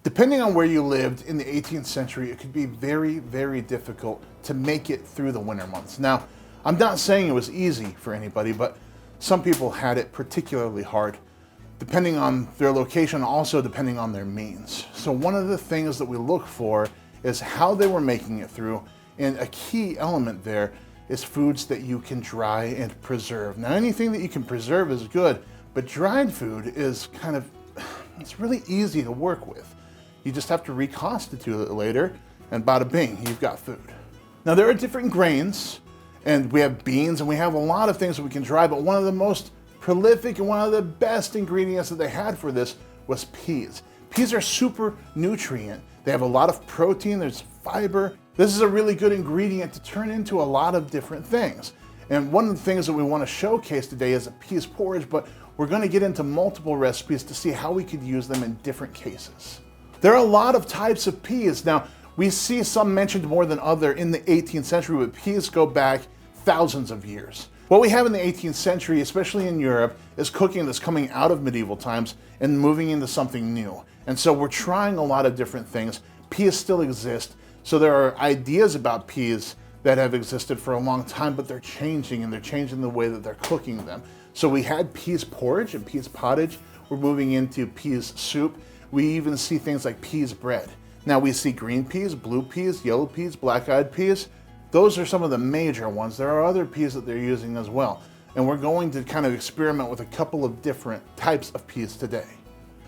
Depending on where you lived in the 18th century, it could be very, very difficult to make it through the winter months. Now, I'm not saying it was easy for anybody, but some people had it particularly hard, depending on their location, also depending on their means. So one of the things that we look for is how they were making it through, and a key element there is foods that you can dry and preserve. Now, anything that you can preserve is good, but dried food is it's really easy to work with. You just have to reconstitute it later, and bada bing, you've got food. Now, there are different grains, and we have beans, and we have a lot of things that we can dry, but one of the most prolific and one of the best ingredients that they had for this was peas. Peas are super nutrient. They have a lot of protein, there's fiber. This is a really good ingredient to turn into a lot of different things. And one of the things that we want to showcase today is a peas porridge, but we're going to get into multiple recipes to see how we could use them in different cases. There are a lot of types of peas. Now, we see some mentioned more than other in the 18th century, but peas go back thousands of years. What we have in the 18th century, especially in Europe, is cooking that's coming out of medieval times and moving into something new. And so we're trying a lot of different things. Peas still exist. So there are ideas about peas that have existed for a long time, but they're changing, and they're changing the way that they're cooking them. So we had peas porridge and peas pottage. We're moving into peas soup. We even see things like peas bread. Now we see green peas, blue peas, yellow peas, black-eyed peas. Those are some of the major ones. There are other peas that they're using as well. And we're going to kind of experiment with a couple of different types of peas today.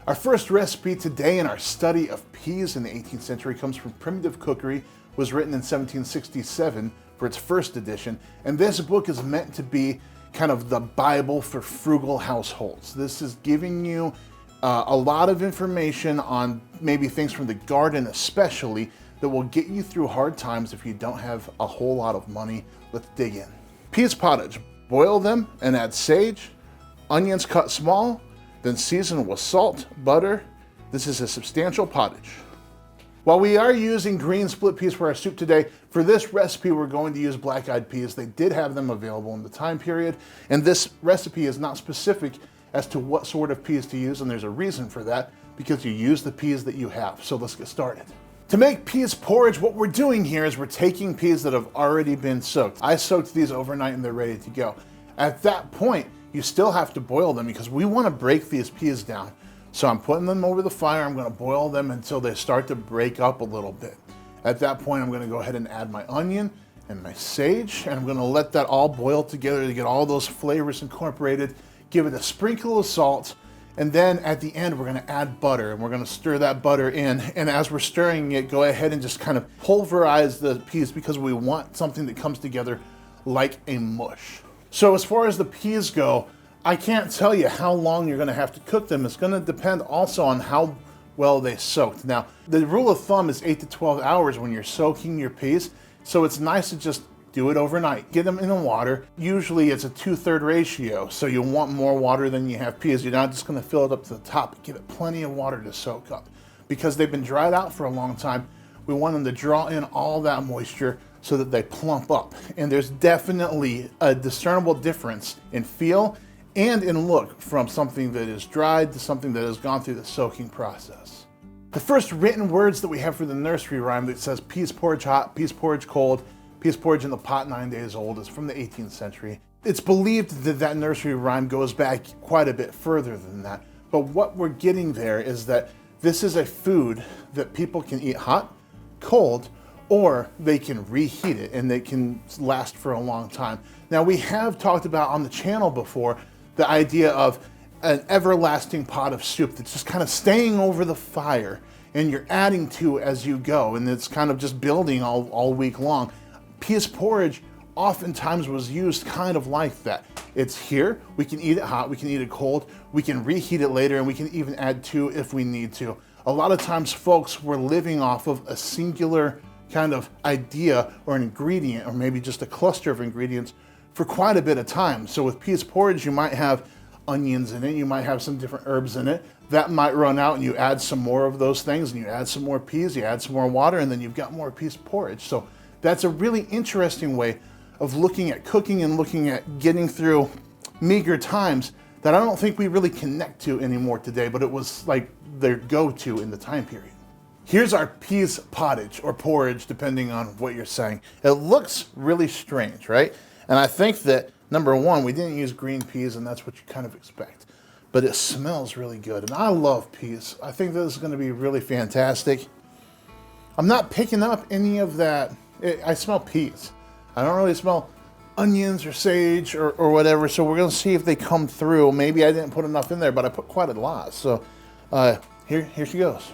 Our first recipe today in our study of peas in the 18th century comes from Primitive Cookery, was written in 1767 for its first edition. And this book is meant to be kind of the Bible for frugal households. This is giving you a lot of information on maybe things from the garden especially that will get you through hard times if you don't have a whole lot of money. Let's dig in. Peas pottage. Boil them and add sage, onions cut small, then season with salt, butter. This is a substantial pottage. While we are using green split peas for our soup today, for this recipe we're going to use black-eyed peas. They did have them available in the time period, and this recipe is not specific as to what sort of peas to use, and there's a reason for that, because you use the peas that you have. So let's get started. To make peas porridge, what we're doing here is we're taking peas that have already been soaked. I soaked these overnight and they're ready to go. At that point, you still have to boil them because we want to break these peas down. So I'm putting them over the fire. I'm going to boil them until they start to break up a little bit. At that point, I'm going to go ahead and add my onion and my sage, and I'm going to let that all boil together to get all those flavors incorporated. Give it a sprinkle of salt, and then at the end we're going to add butter, and we're going to stir that butter in. And as we're stirring it, go ahead and just kind of pulverize the peas because we want something that comes together like a mush. So as far as the peas go, I can't tell you how long you're going to have to cook them. It's going to depend also on how well they soaked. Now, the rule of thumb is 8 to 12 hours when you're soaking your peas, so it's nice to just do it overnight. Get them in the water. Usually it's a 2/3 ratio, so you want more water than you have peas. You're not just going to fill it up to the top. Give it plenty of water to soak up. Because they've been dried out for a long time, we want them to draw in all that moisture so that they plump up. And there's definitely a discernible difference in feel and in look from something that is dried to something that has gone through the soaking process. The first written words that we have for the nursery rhyme that says peas porridge hot, peas porridge cold, peas porridge in the pot 9 days old is from the 18th century. It's believed that that nursery rhyme goes back quite a bit further than that. But what we're getting there is that this is a food that people can eat hot, cold, or they can reheat it and they can last for a long time. Now, we have talked about on the channel before the idea of an everlasting pot of soup that's just kind of staying over the fire and you're adding to as you go, and it's kind of just building all week long. Peas porridge oftentimes was used kind of like that. It's here, we can eat it hot, we can eat it cold, we can reheat it later, and we can even add to if we need to. A lot of times folks were living off of a singular kind of idea or an ingredient, or maybe just a cluster of ingredients for quite a bit of time. So with peas porridge, you might have onions in it, you might have some different herbs in it. That might run out and you add some more of those things, and you add some more peas, you add some more water, and then you've got more peas porridge. So that's a really interesting way of looking at cooking and looking at getting through meager times that I don't think we really connect to anymore today, but it was like their go-to in the time period. Here's our peas pottage or porridge, depending on what you're saying. It looks really strange, right? And I think that, number one, we didn't use green peas, and that's what you kind of expect. But it smells really good, and I love peas. I think this is gonna be really fantastic. I'm not picking up any of that. I smell peas. I don't really smell onions or sage or whatever, so we're gonna see if they come through. Maybe I didn't put enough in there, but I put quite a lot. So here she goes.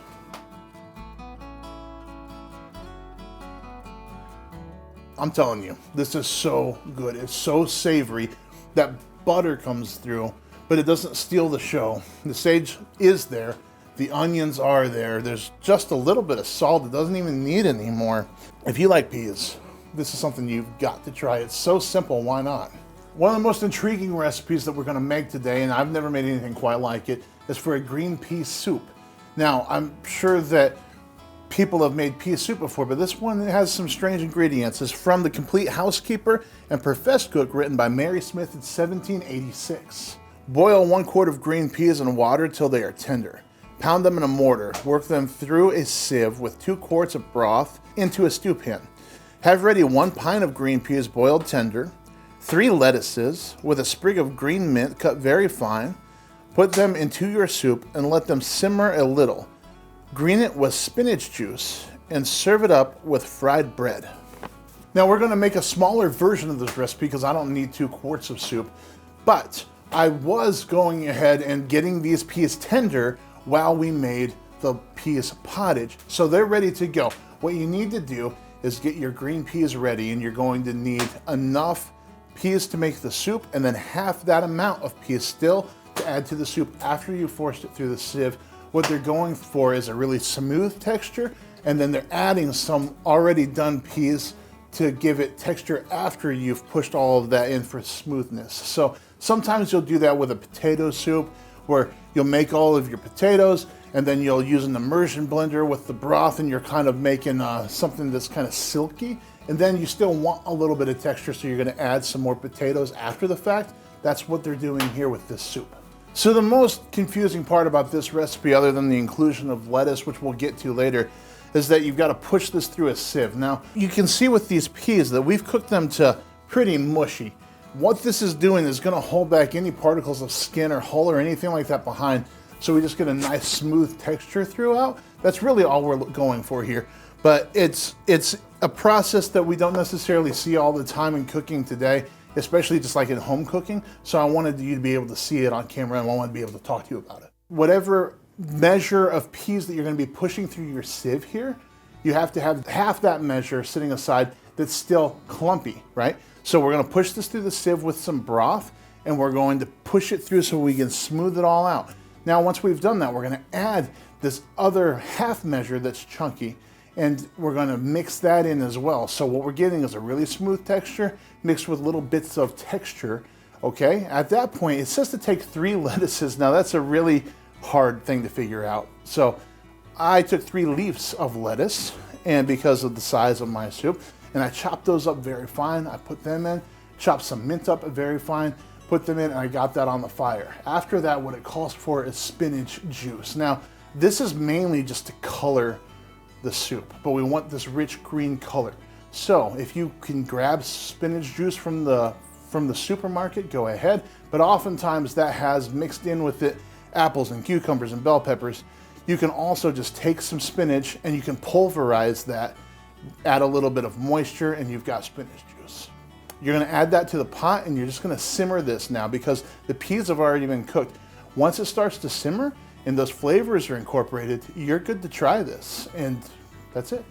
I'm telling you, this is so good. It's so savory. That butter comes through, but it doesn't steal the show. The sage is there. The onions are there. There's just a little bit of salt. It doesn't even need any more. If you like peas, this is something you've got to try. It's so simple, why not? One of the most intriguing recipes that we're gonna make today, and I've never made anything quite like it, is for a green pea soup. Now, I'm sure that people have made pea soup before, but this one has some strange ingredients. It's from The Complete Housekeeper and Professed Cook, written by Mary Smith in 1786. Boil 1 quart of green peas in water till they are tender. Pound them in a mortar. Work them through a sieve with 2 quarts of broth into a stew pan. Have ready 1 pint of green peas boiled tender, 3 lettuces with a sprig of green mint cut very fine. Put them into your soup and let them simmer a little. Green it with spinach juice and serve it up with fried bread. Now we're gonna make a smaller version of this recipe because I don't need 2 quarts of soup, but I was going ahead and getting these peas tender while we made the peas pottage. So they're ready to go. What you need to do is get your green peas ready, and you're going to need enough peas to make the soup and then half that amount of peas still to add to the soup after you forced it through the sieve. What they're going for is a really smooth texture, and then they're adding some already done peas to give it texture after you've pushed all of that in for smoothness. So sometimes you'll do that with a potato soup, where you'll make all of your potatoes and then you'll use an immersion blender with the broth, and you're kind of making something that's kind of silky. And then you still want a little bit of texture, so you're gonna add some more potatoes after the fact. That's what they're doing here with this soup. So the most confusing part about this recipe, other than the inclusion of lettuce, which we'll get to later, is that you've got to push this through a sieve. Now, you can see with these peas that we've cooked them to pretty mushy. What this is doing is going to hold back any particles of skin or hull or anything like that behind, so we just get a nice smooth texture throughout. That's really all we're going for here. But it's a process that we don't necessarily see all the time in cooking today, especially just like in home cooking. So I wanted you to be able to see it on camera, and I wanted to be able to talk to you about it. Whatever measure of peas that you're gonna be pushing through your sieve here, you have to have half that measure sitting aside that's still clumpy, right? So we're gonna push this through the sieve with some broth, and we're going to push it through so we can smooth it all out. Now, once we've done that, we're gonna add this other half measure that's chunky, and we're gonna mix that in as well. So what we're getting is a really smooth texture mixed with little bits of texture, okay? At that point, it says to take 3 lettuces. Now that's a really hard thing to figure out. So I took 3 leaves of lettuce, and because of the size of my soup, and I chopped those up very fine. I put them in, chopped some mint up very fine, put them in, and I got that on the fire. After that, what it calls for is spinach juice. Now, this is mainly just to color the soup, but we want this rich green color. So if you can grab spinach juice from the supermarket, go ahead. But oftentimes that has mixed in with it apples and cucumbers and bell peppers. You can also just take some spinach and you can pulverize that, add a little bit of moisture, and you've got spinach juice. You're gonna add that to the pot, and you're just gonna simmer this now because the peas have already been cooked. Once it starts to simmer and those flavors are incorporated, you're good to try this, and that's it.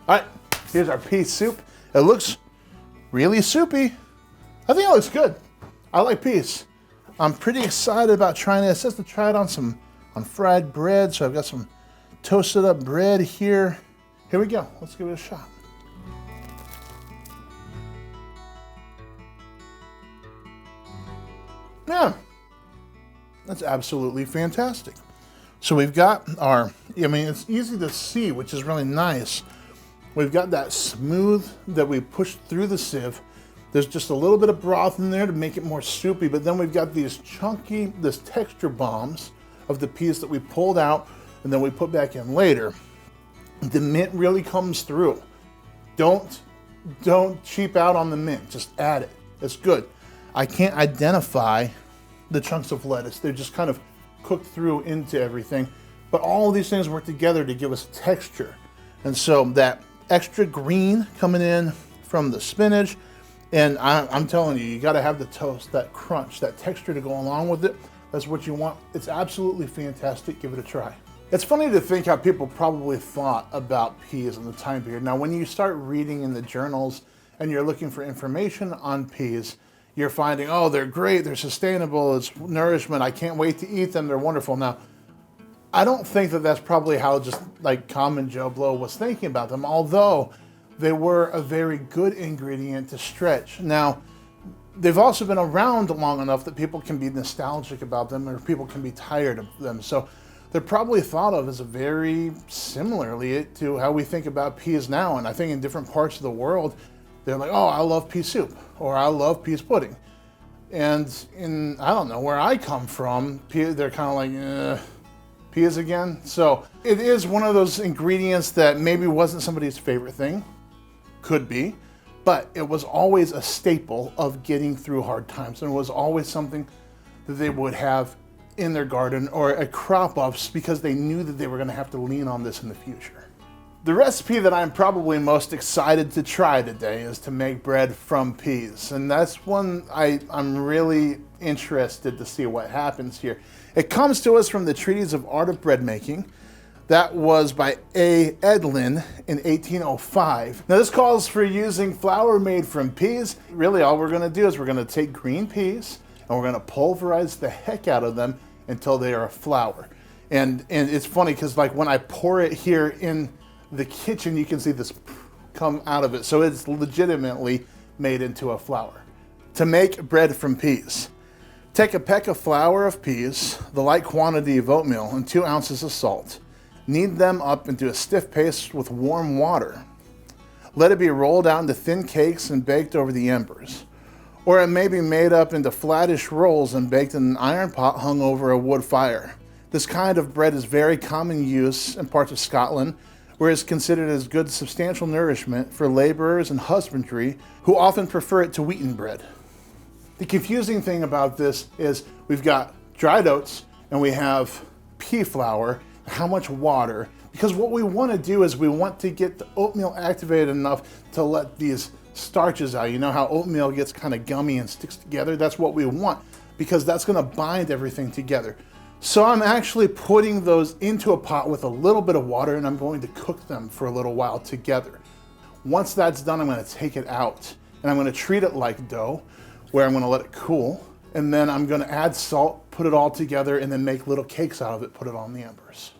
All right, here's our pea soup. It looks really soupy. I think it looks good. I like peas. I'm pretty excited about trying it. It says to try it on fried bread, so I've got some toasted up bread here. Here we go. Let's give it a shot. Yeah, that's absolutely fantastic. So we've got our, I mean, it's easy to see, which is really nice. We've got that smooth that we pushed through the sieve. There's just a little bit of broth in there to make it more soupy, but then we've got these chunky, this texture bombs of the peas that we pulled out and then we put back in later. The mint really comes through. Don't cheap out on the mint. Just add it. It's good. I can't identify the chunks of lettuce. They're just kind of cooked through into everything. But all of these things work together to give us texture. And so that extra green coming in from the spinach, and I'm telling you, you got to have the toast, that crunch, that texture to go along with it. That's what you want. It's absolutely fantastic. Give it a try. It's funny to think how people probably thought about peas in the time period. Now, when you start reading in the journals and you're looking for information on peas, you're finding, oh, they're great, they're sustainable, it's nourishment, I can't wait to eat them, they're wonderful. Now, I don't think that that's probably how just like common Joe Blow was thinking about them, although they were a very good ingredient to stretch. Now, they've also been around long enough that people can be nostalgic about them or people can be tired of them. So they're probably thought of as a very similarly to how we think about peas now. And I think in different parts of the world, they're like, oh, I love pea soup or I love peas pudding. And in, I don't know, where I come from, they're kind of like, peas again. So it is one of those ingredients that maybe wasn't somebody's favorite thing, could be, but it was always a staple of getting through hard times. And it was always something that they would have in their garden or a crop of because they knew that they were going to have to lean on this in the future. The recipe that I'm probably most excited to try today is to make bread from peas. And that's one I'm really interested to see what happens here. It comes to us from the Treatise of Art of Bread Making. That was by A. Edlin in 1805. Now this calls for using flour made from peas. Really all we're going to do is we're going to take green peas and we're going to pulverize the heck out of them until they are a flour. And it's funny because like when I pour it here in the kitchen, you can see this come out of it. So it's legitimately made into a flour. To make bread from peas, take a peck of flour of peas, the like quantity of oatmeal, and 2 ounces of salt. Knead them up into a stiff paste with warm water. Let it be rolled out into thin cakes and baked over the embers. Or it may be made up into flattish rolls and baked in an iron pot hung over a wood fire. This kind of bread is very common use in parts of Scotland, where it is considered as good substantial nourishment for laborers and husbandry, who often prefer it to wheaten bread. The confusing thing about this is we've got dried oats and we have pea flour, how much water, because what we want to do is we want to get the oatmeal activated enough to let these starches out. You know how oatmeal gets kind of gummy and sticks together? That's what we want because that's going to bind everything together. So I'm actually putting those into a pot with a little bit of water and I'm going to cook them for a little while together. Once that's done, I'm going to take it out and I'm going to treat it like dough where I'm going to let it cool. And then I'm going to add salt, put it all together, and then make little cakes out of it, put it on the embers.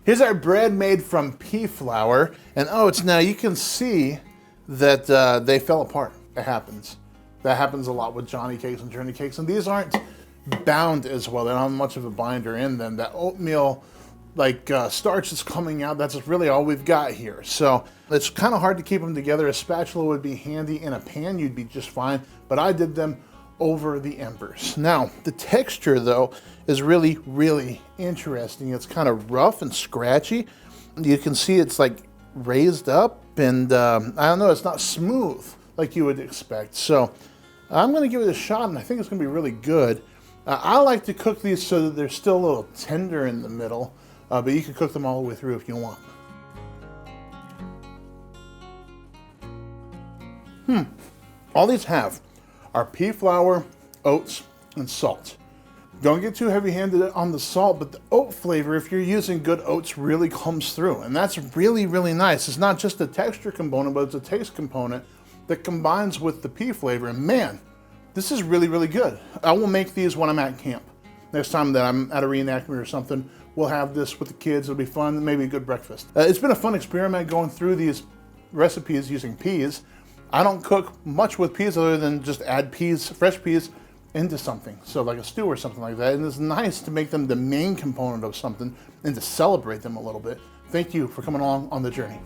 Here's our bread made from pea flour and oats. Now you can see that they fell apart. It happens. That happens a lot with Johnny cakes and Journey cakes. And these aren't bound as well. They don't have much of a binder in them. That oatmeal starch is coming out. That's really all we've got here. So it's kind of hard to keep them together. A spatula would be handy. In a pan, you'd be just fine. But I did them over the embers. Now, the texture, though, is really, really interesting. It's kind of rough and scratchy. You can see it's like raised up, and I don't know, it's not smooth like you would expect. So I'm going to give it a shot, and I think it's going to be really good. I like to cook these so that they're still a little tender in the middle, but you can cook them all the way through if you want. All these have are pea flour, oats, and salt. Don't get too heavy-handed on the salt, but the oat flavor, if you're using good oats, really comes through. And that's really, really nice. It's not just a texture component, but it's a taste component that combines with the pea flavor. And man, this is really, really good. I will make these when I'm at camp. Next time that I'm at a reenactment or something, we'll have this with the kids. It'll be fun, maybe a good breakfast. It's been a fun experiment going through these recipes using peas. I don't cook much with peas other than just add peas, fresh peas, into something. So like a stew or something like that. And it's nice to make them the main component of something and to celebrate them a little bit. Thank you for coming along on the journey.